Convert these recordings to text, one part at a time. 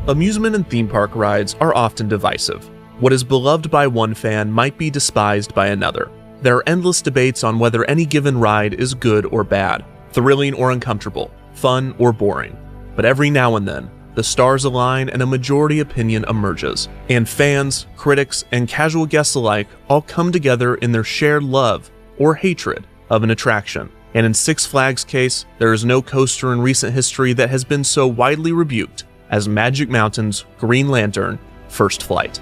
Amusement and theme park rides are often divisive. What is beloved by one fan might be despised by another. There are endless debates on whether any given ride is good or bad, thrilling or uncomfortable, fun or boring. But every now and then, the stars align and a majority opinion emerges, and fans, critics, and casual guests alike all come together in their shared love or hatred of an attraction. And in Six Flags' case, there is no coaster in recent history that has been so widely rebuked as Magic Mountain's Green Lantern First Flight.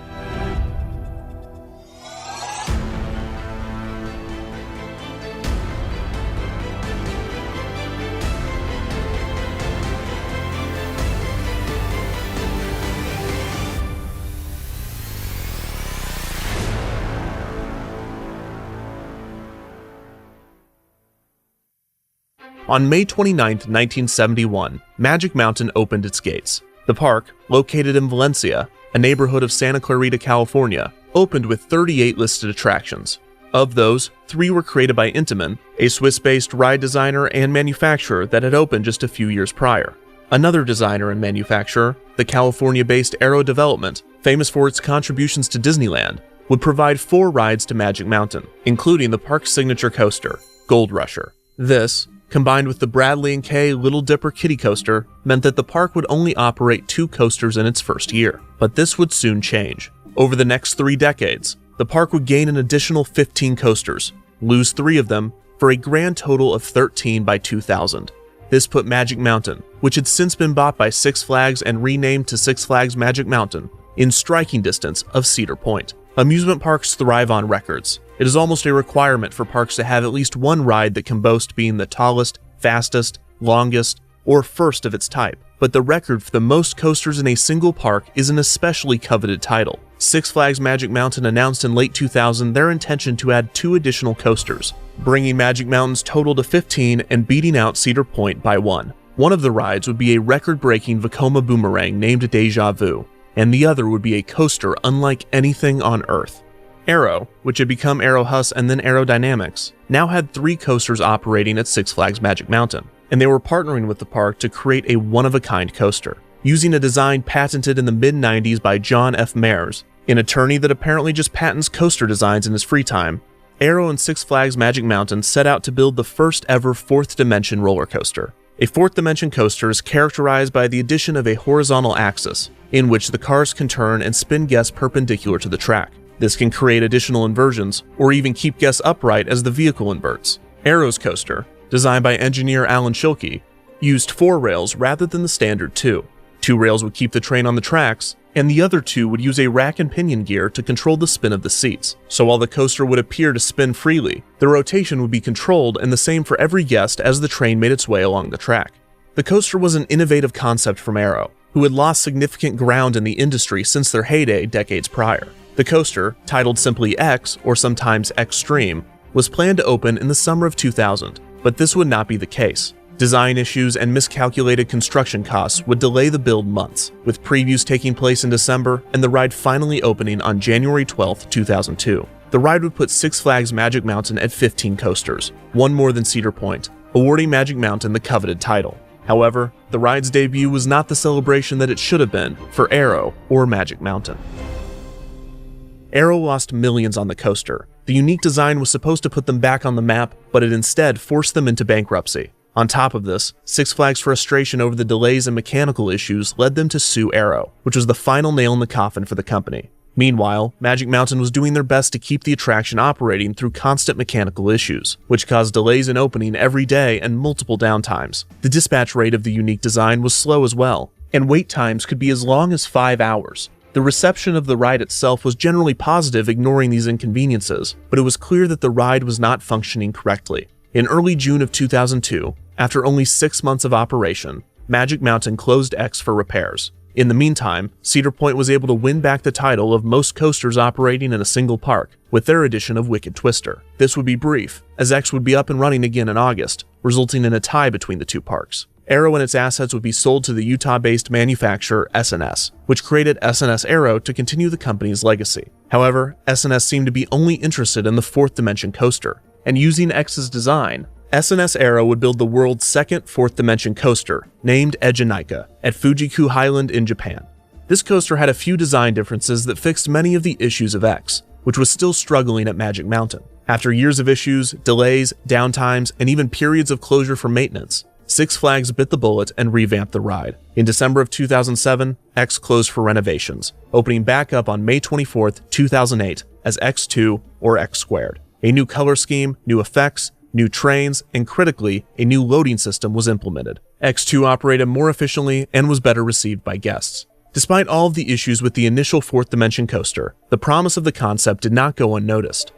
On May 29, 1971, Magic Mountain opened its gates. The park, located in Valencia, a neighborhood of Santa Clarita, California, opened with 38 listed attractions. Of those, 3 were created by Intamin, a Swiss-based ride designer and manufacturer that had opened just a few years prior. Another designer and manufacturer, the California-based Aero Development, famous for its contributions to Disneyland, would provide 4 rides to Magic Mountain, including the park's signature coaster, Gold Rusher. This, combined with the Bradley & Kay Little Dipper Kiddie Coaster, meant that the park would only operate 2 coasters in its first year. But this would soon change. Over the next 3 decades, the park would gain an additional 15 coasters, lose 3 of them, for a grand total of 13 by 2000. This put Magic Mountain, which had since been bought by Six Flags and renamed to Six Flags Magic Mountain, in striking distance of Cedar Point. Amusement parks thrive on records. It is almost a requirement for parks to have at least one ride that can boast being the tallest, fastest, longest, or first of its type. But the record for the most coasters in a single park is an especially coveted title. Six Flags Magic Mountain announced in late 2000 their intention to add 2 additional coasters, bringing Magic Mountain's total to 15 and beating out Cedar Point by 1. One of the rides would be a record-breaking Vekoma boomerang named Deja Vu, and the other would be a coaster unlike anything on Earth. Aero, which had become Aero Hus and then Aerodynamics, now had 3 coasters operating at Six Flags Magic Mountain, and they were partnering with the park to create a one-of-a-kind coaster. Using a design patented in the mid-90s by John F. Mayers, an attorney that apparently just patents coaster designs in his free time, Aero and Six Flags Magic Mountain set out to build the first ever 4th dimension roller coaster. A 4th dimension coaster is characterized by the addition of a horizontal axis, in which the cars can turn and spin guests perpendicular to the track. This can create additional inversions, or even keep guests upright as the vehicle inverts. Aero's coaster, designed by engineer Alan Schilke, used 4 rails rather than the standard 2. 2 rails would keep the train on the tracks, and the other 2 would use a rack and pinion gear to control the spin of the seats. So while the coaster would appear to spin freely, the rotation would be controlled and the same for every guest as the train made its way along the track. The coaster was an innovative concept from Aero, who had lost significant ground in the industry since their heyday decades prior. The coaster, titled simply X, or sometimes Xtreme, was planned to open in the summer of 2000, but this would not be the case. Design issues and miscalculated construction costs would delay the build months, with previews taking place in December and the ride finally opening on January 12, 2002. The ride would put Six Flags Magic Mountain at 15 coasters, 1 more than Cedar Point, awarding Magic Mountain the coveted title. However, the ride's debut was not the celebration that it should have been for Aero or Magic Mountain. Aero lost millions on the coaster. The unique design was supposed to put them back on the map, but it instead forced them into bankruptcy. On top of this, Six Flags' frustration over the delays and mechanical issues led them to sue Aero, which was the final nail in the coffin for the company. Meanwhile, Magic Mountain was doing their best to keep the attraction operating through constant mechanical issues, which caused delays in opening every day and multiple downtimes. The dispatch rate of the unique design was slow as well, and wait times could be as long as 5 hours. The reception of the ride itself was generally positive, ignoring these inconveniences, but it was clear that the ride was not functioning correctly. In early June of 2002, after only 6 months of operation, Magic Mountain closed X for repairs. In the meantime, Cedar Point was able to win back the title of most coasters operating in a single park, with their addition of Wicked Twister. This would be brief, as X would be up and running again in August, resulting in a tie between the 2 parks. Aero and its assets would be sold to the Utah-based manufacturer S&S, which created S&S Aero to continue the company's legacy. However, S&S seemed to be only interested in the 4th dimension coaster, and using X's design, S&S Aero would build the world's second 4th dimension coaster, named Ejinika, at Fujiku Highland in Japan. This coaster had a few design differences that fixed many of the issues of X, which was still struggling at Magic Mountain. After years of issues, delays, downtimes, and even periods of closure for maintenance, Six Flags bit the bullet and revamped the ride. In December of 2007, X closed for renovations, opening back up on May 24, 2008 as X2 or X Squared. A new color scheme, new effects, new trains, and critically, a new loading system was implemented. X2 operated more efficiently and was better received by guests. Despite all of the issues with the initial Fourth Dimension coaster, the promise of the concept did not go unnoticed.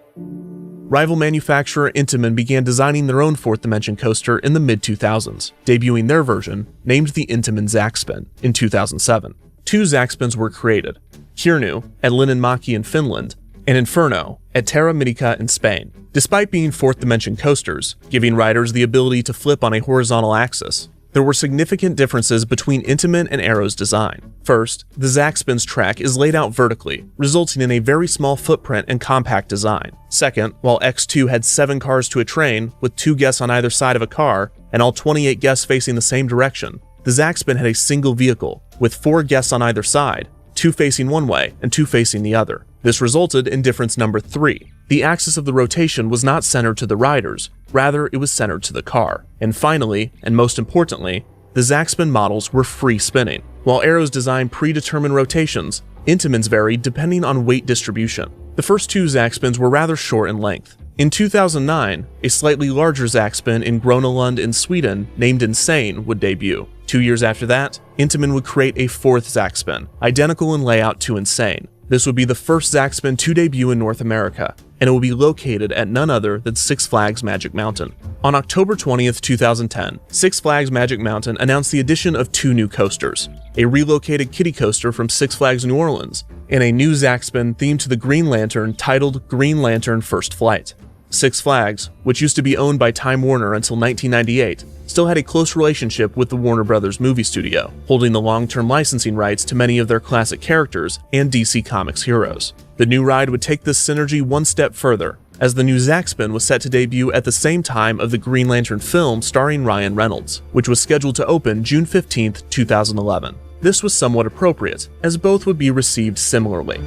Rival manufacturer Intamin began designing their own Fourth Dimension coaster in the mid-2000s, debuting their version, named the Intamin Zackspin, in 2007. Two Zackspins were created, Kirnu at Linnanmäki in Finland, and Inferno at Terra Mítica in Spain. Despite being Fourth Dimension coasters, giving riders the ability to flip on a horizontal axis, there were significant differences between Intamin and Arrow's design. First, the Zackspin's track is laid out vertically, resulting in a very small footprint and compact design. Second, while X2 had 7 cars to a train, with 2 guests on either side of a car, and all 28 guests facing the same direction, the Zackspin had a single vehicle, with 4 guests on either side, 2 facing one way and 2 facing the other. This resulted in difference number 3. The axis of the rotation was not centered to the riders, rather it was centered to the car. And finally, and most importantly, the Zackspin models were free spinning. While Arrow's designed predetermined rotations, Intamin's varied depending on weight distribution. The first 2 Zackspins were rather short in length. In 2009, a slightly larger Zackspin in Grönalund in Sweden, named Insane, would debut. 2 years after that, Intamin would create a 4th Zackspin, identical in layout to Insane. This would be the first Zackspin to debut in North America, and it will be located at none other than Six Flags Magic Mountain. On October 20th, 2010, Six Flags Magic Mountain announced the addition of 2 new coasters, a relocated kiddie coaster from Six Flags New Orleans, and a new Zackspin themed to the Green Lantern titled Green Lantern First Flight. Six Flags, which used to be owned by Time Warner until 1998, still had a close relationship with the Warner Brothers movie studio, holding the long-term licensing rights to many of their classic characters and DC Comics heroes. The new ride would take this synergy one step further, as the new Zackspin was set to debut at the same time of the Green Lantern film starring Ryan Reynolds, which was scheduled to open June 15, 2011. This was somewhat appropriate, as both would be received similarly.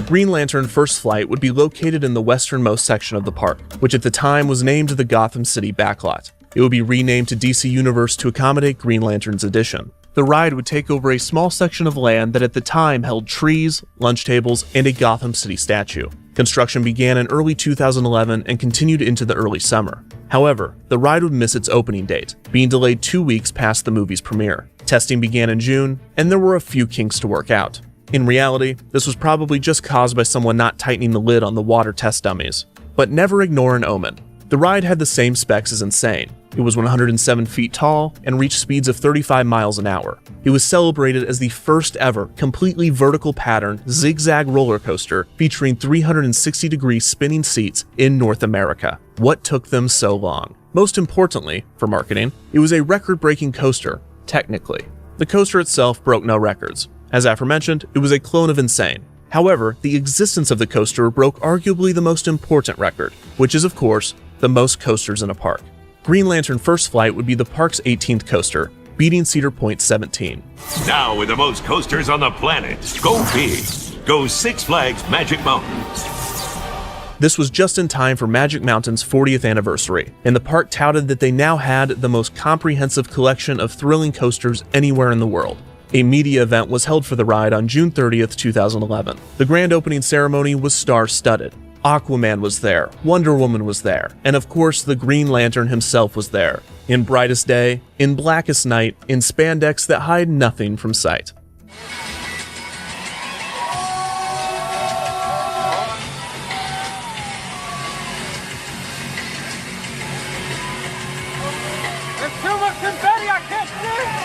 Green Lantern First Flight would be located in the westernmost section of the park, which at the time was named the Gotham City Backlot. It would be renamed to DC Universe to accommodate Green Lantern's addition. The ride would take over a small section of land that at the time held trees, lunch tables, and a Gotham City statue. Construction began in early 2011 and continued into the early summer. However, the ride would miss its opening date, being delayed 2 weeks past the movie's premiere. Testing began in June, and there were a few kinks to work out. In reality, this was probably just caused by someone not tightening the lid on the water test dummies. But never ignore an omen. The ride had the same specs as Insane. It was 107 feet tall and reached speeds of 35 miles an hour. It was celebrated as the first ever completely vertical pattern zigzag roller coaster featuring 360-degree spinning seats in North America. What took them so long? Most importantly, for marketing, it was a record-breaking coaster, technically. The coaster itself broke no records. As aforementioned, it was a clone of Insane. However, the existence of the coaster broke arguably the most important record, which is, of course, the most coasters in a park. Green Lantern First Flight would be the park's 18th coaster, beating Cedar Point's 17. Now with the most coasters on the planet, go big. Go Six Flags Magic Mountain. This was just in time for Magic Mountain's 40th anniversary, and the park touted that they now had the most comprehensive collection of thrilling coasters anywhere in the world. A media event was held for the ride on June 30th, 2011. The grand opening ceremony was star-studded. Aquaman was there, Wonder Woman was there, and of course the Green Lantern himself was there. In brightest day, in blackest night, in spandex that hide nothing from sight. There's too much confetti, I can't see!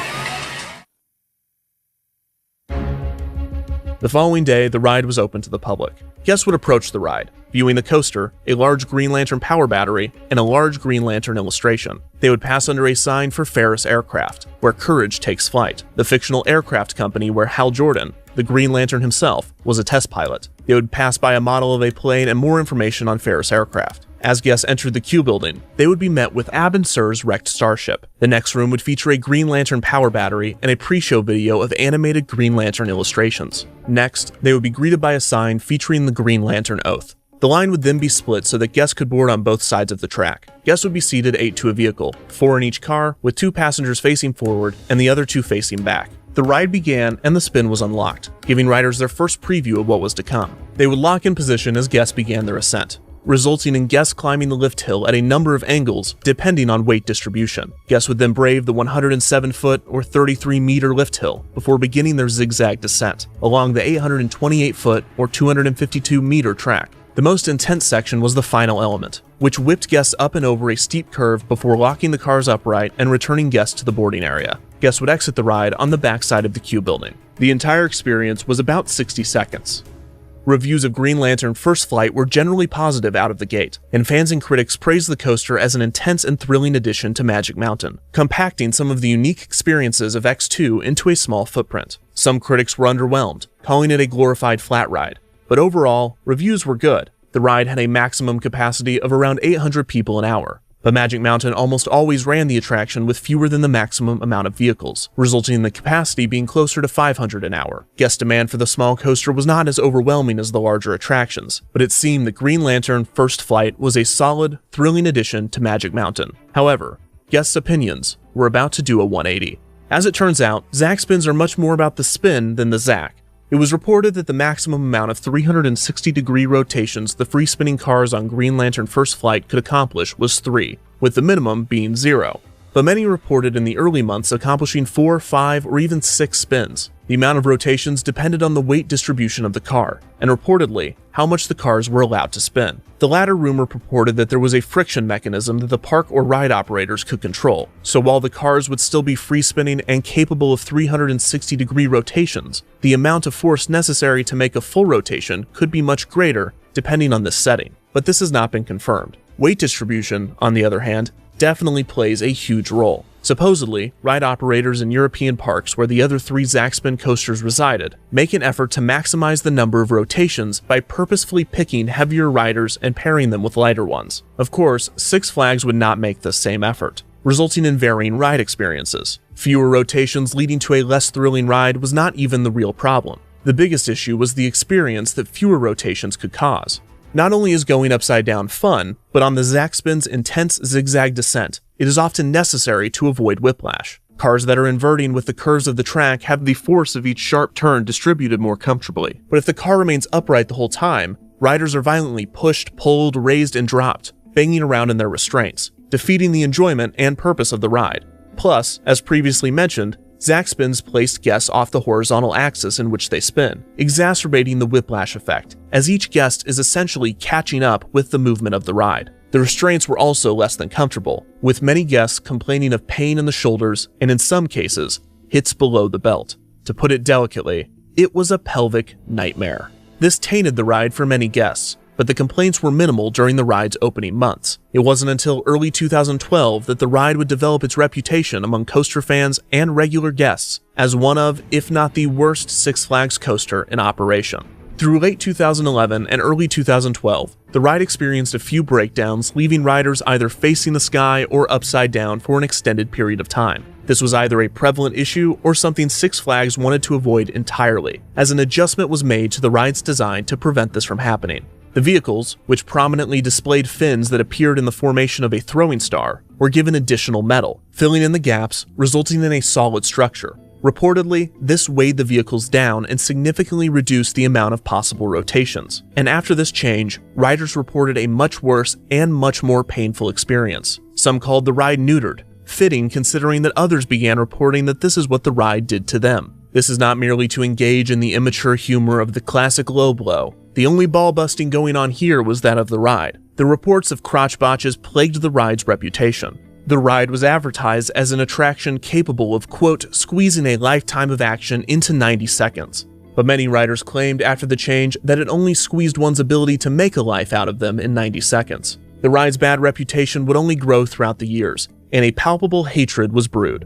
The following day, the ride was open to the public. Guests would approach the ride, viewing the coaster, a large Green Lantern power battery, and a large Green Lantern illustration. They would pass under a sign for Ferris Aircraft, where courage takes flight, the fictional aircraft company where Hal Jordan, the Green Lantern himself, was a test pilot. They would pass by a model of a plane and more information on Ferris Aircraft. As guests entered the Q building, they would be met with Ab and Sir's wrecked starship. The next room would feature a Green Lantern power battery and a pre-show video of animated Green Lantern illustrations. Next, they would be greeted by a sign featuring the Green Lantern Oath. The line would then be split so that guests could board on both sides of the track. Guests would be seated 8 to a vehicle, 4 in each car, with 2 passengers facing forward and the other 2 facing back. The ride began and the spin was unlocked, giving riders their first preview of what was to come. They would lock in position as guests began their ascent, resulting in guests climbing the lift hill at a number of angles depending on weight distribution. Guests would then brave the 107-foot or 33-meter lift hill before beginning their zigzag descent along the 828-foot or 252-meter track. The most intense section was the final element, which whipped guests up and over a steep curve before locking the cars upright and returning guests to the boarding area. Guests would exit the ride on the backside of the Q building. The entire experience was about 60 seconds. Reviews of Green Lantern First Flight were generally positive out of the gate, and fans and critics praised the coaster as an intense and thrilling addition to Magic Mountain, compacting some of the unique experiences of X2 into a small footprint. Some critics were underwhelmed, calling it a glorified flat ride, but overall, reviews were good. The ride had a maximum capacity of around 800 people an hour, but Magic Mountain almost always ran the attraction with fewer than the maximum amount of vehicles, resulting in the capacity being closer to 500 an hour. Guest demand for the small coaster was not as overwhelming as the larger attractions, but it seemed that Green Lantern First Flight was a solid, thrilling addition to Magic Mountain. However, guests' opinions were about to do a 180. As it turns out, Zack spins are much more about the spin than the Zack. It was reported that the maximum amount of 360-degree rotations the free-spinning cars on Green Lantern First Flight could accomplish was 3, with the minimum being 0. But many reported in the early months accomplishing 4, 5, or even 6 spins. The amount of rotations depended on the weight distribution of the car, and reportedly, how much the cars were allowed to spin. The latter rumor purported that there was a friction mechanism that the park or ride operators could control, so while the cars would still be free spinning and capable of 360-degree rotations, the amount of force necessary to make a full rotation could be much greater depending on this setting. But this has not been confirmed. Weight distribution, on the other hand, definitely plays a huge role. Supposedly, ride operators in European parks where the other 3 Zackspin coasters resided make an effort to maximize the number of rotations by purposefully picking heavier riders and pairing them with lighter ones. Of course, Six Flags would not make the same effort, resulting in varying ride experiences. Fewer rotations leading to a less thrilling ride was not even the real problem. The biggest issue was the experience that fewer rotations could cause. Not only is going upside down fun, but on the Zackspin's intense zigzag descent, it is often necessary to avoid whiplash. Cars that are inverting with the curves of the track have the force of each sharp turn distributed more comfortably. But if the car remains upright the whole time, riders are violently pushed, pulled, raised, and dropped, banging around in their restraints, defeating the enjoyment and purpose of the ride. Plus, as previously mentioned, Zackspins placed guests off the horizontal axis in which they spin, exacerbating the whiplash effect, as each guest is essentially catching up with the movement of the ride. The restraints were also less than comfortable, with many guests complaining of pain in the shoulders and in some cases, hits below the belt. To put it delicately, it was a pelvic nightmare. This tainted the ride for many guests, but the complaints were minimal during the ride's opening months. It wasn't until early 2012 that the ride would develop its reputation among coaster fans and regular guests as one of, if not the worst Six Flags coaster in operation. Through late 2011 and early 2012, the ride experienced a few breakdowns, leaving riders either facing the sky or upside down for an extended period of time. This was either a prevalent issue or something Six Flags wanted to avoid entirely, as an adjustment was made to the ride's design to prevent this from happening. The vehicles, which prominently displayed fins that appeared in the formation of a throwing star, were given additional metal, filling in the gaps, resulting in a solid structure. Reportedly, this weighed the vehicles down and significantly reduced the amount of possible rotations. And after this change, riders reported a much worse and much more painful experience. Some called the ride neutered, fitting considering that others began reporting that this is what the ride did to them. This is not merely to engage in the immature humor of the classic low blow. The only ball busting going on here was that of the ride. The reports of crotch botches plagued the ride's reputation. The ride was advertised as an attraction capable of, quote, squeezing a lifetime of action into 90 seconds. But many riders claimed after the change that it only squeezed one's ability to make a life out of them in 90 seconds. The ride's bad reputation would only grow throughout the years, and a palpable hatred was brewed.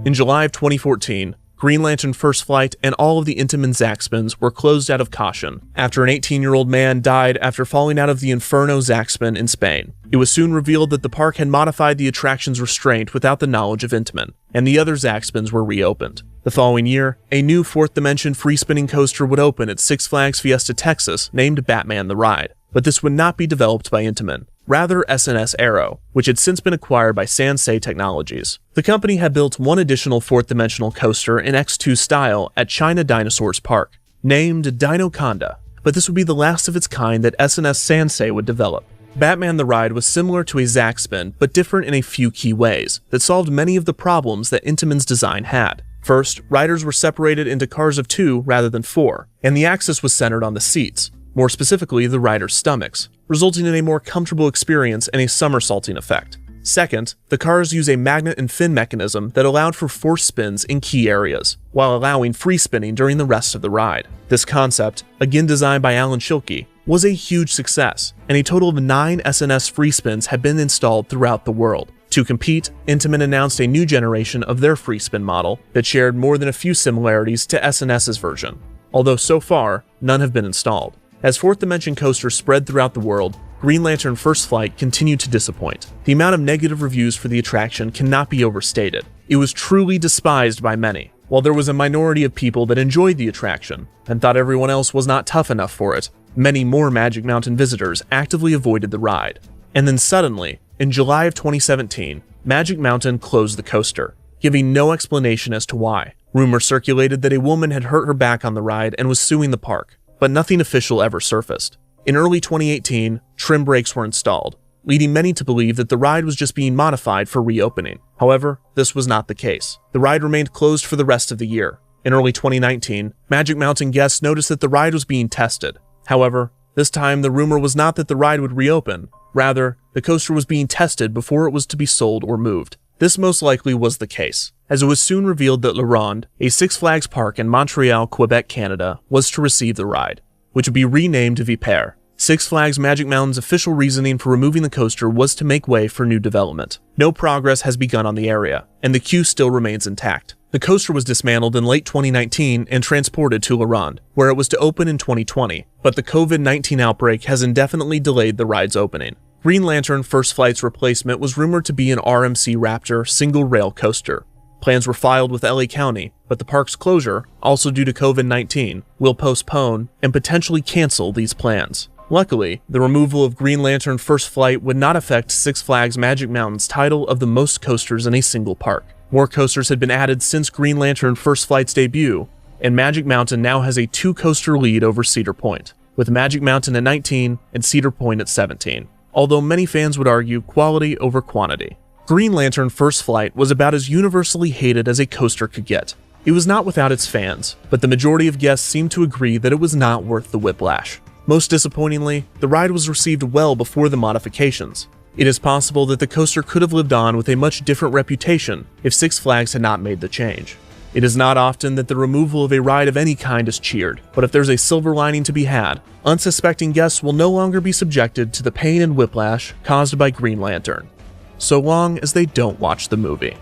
In July of 2014, Green Lantern First Flight and all of the Intamin Zaxpins were closed out of caution after an 18-year-old man died after falling out of the Inferno Zaxpin in Spain. It was soon revealed that the park had modified the attraction's restraint without the knowledge of Intamin, and the other Zaxpins were reopened. The following year, a new fourth dimension free-spinning coaster would open at Six Flags Fiesta Texas named Batman the Ride, but this would not be developed by Intamin. Rather SNS Aero, which had since been acquired by Sansei Technologies. The company had built one additional fourth-dimensional coaster in X2 style at China Dinosaurs Park, named Dinoconda, but this would be the last of its kind that SNS Sansei would develop. Batman the Ride was similar to a Zaxpin, but different in a few key ways that solved many of the problems that Intamin's design had. First, riders were separated into cars of 2 rather than 4, and the axis was centered on the seats, more specifically the riders' stomachs, resulting in a more comfortable experience and a somersaulting effect. Second, the cars use a magnet and fin mechanism that allowed for force spins in key areas, while allowing free spinning during the rest of the ride. This concept, again designed by Alan Schilke, was a huge success, and a total of 9 SNS free spins had been installed throughout the world. To compete, Intamin announced a new generation of their free spin model that shared more than a few similarities to SNS's version, although so far, none have been installed. As fourth dimension coasters spread throughout the world, Green Lantern First Flight continued to disappoint. The amount of negative reviews for the attraction cannot be overstated. It was truly despised by many, while there was a minority of people that enjoyed the attraction and thought everyone else was not tough enough for it. Many more Magic Mountain visitors actively avoided the ride. And then suddenly, in July of 2017, Magic Mountain closed the coaster, giving no explanation as to why. Rumors circulated that a woman had hurt her back on the ride and was suing the park, but nothing official ever surfaced. In early 2018, trim brakes were installed, leading many to believe that the ride was just being modified for reopening. However, this was not the case. The ride remained closed for the rest of the year. In early 2019, Magic Mountain guests noticed that the ride was being tested. However, this time the rumor was not that the ride would reopen. Rather, the coaster was being tested before it was to be sold or moved. This most likely was the case, as it was soon revealed that La Ronde, a Six Flags park in Montreal, Quebec, Canada, was to receive the ride, which would be renamed Vipère. Six Flags Magic Mountain's official reasoning for removing the coaster was to make way for new development. No progress has begun on the area, and the queue still remains intact. The coaster was dismantled in late 2019 and transported to La Ronde, where it was to open in 2020, but the COVID-19 outbreak has indefinitely delayed the ride's opening. Green Lantern First Flight's replacement was rumored to be an RMC Raptor single-rail coaster. Plans were filed with LA County, but the park's closure, also due to COVID-19, will postpone and potentially cancel these plans. Luckily, the removal of Green Lantern First Flight would not affect Six Flags Magic Mountain's title of the most coasters in a single park. More coasters had been added since Green Lantern First Flight's debut, and Magic Mountain now has a 2-coaster lead over Cedar Point, with Magic Mountain at 19 and Cedar Point at 17. Although many fans would argue quality over quantity. Green Lantern First Flight was about as universally hated as a coaster could get. It was not without its fans, but the majority of guests seemed to agree that it was not worth the whiplash. Most disappointingly, the ride was received well before the modifications. It is possible that the coaster could have lived on with a much different reputation if Six Flags had not made the change. It is not often that the removal of a ride of any kind is cheered, but if there's a silver lining to be had, unsuspecting guests will no longer be subjected to the pain and whiplash caused by Green Lantern, so long as they don't watch the movie.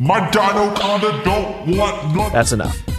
My Dinoconda don't want nothing. That's enough.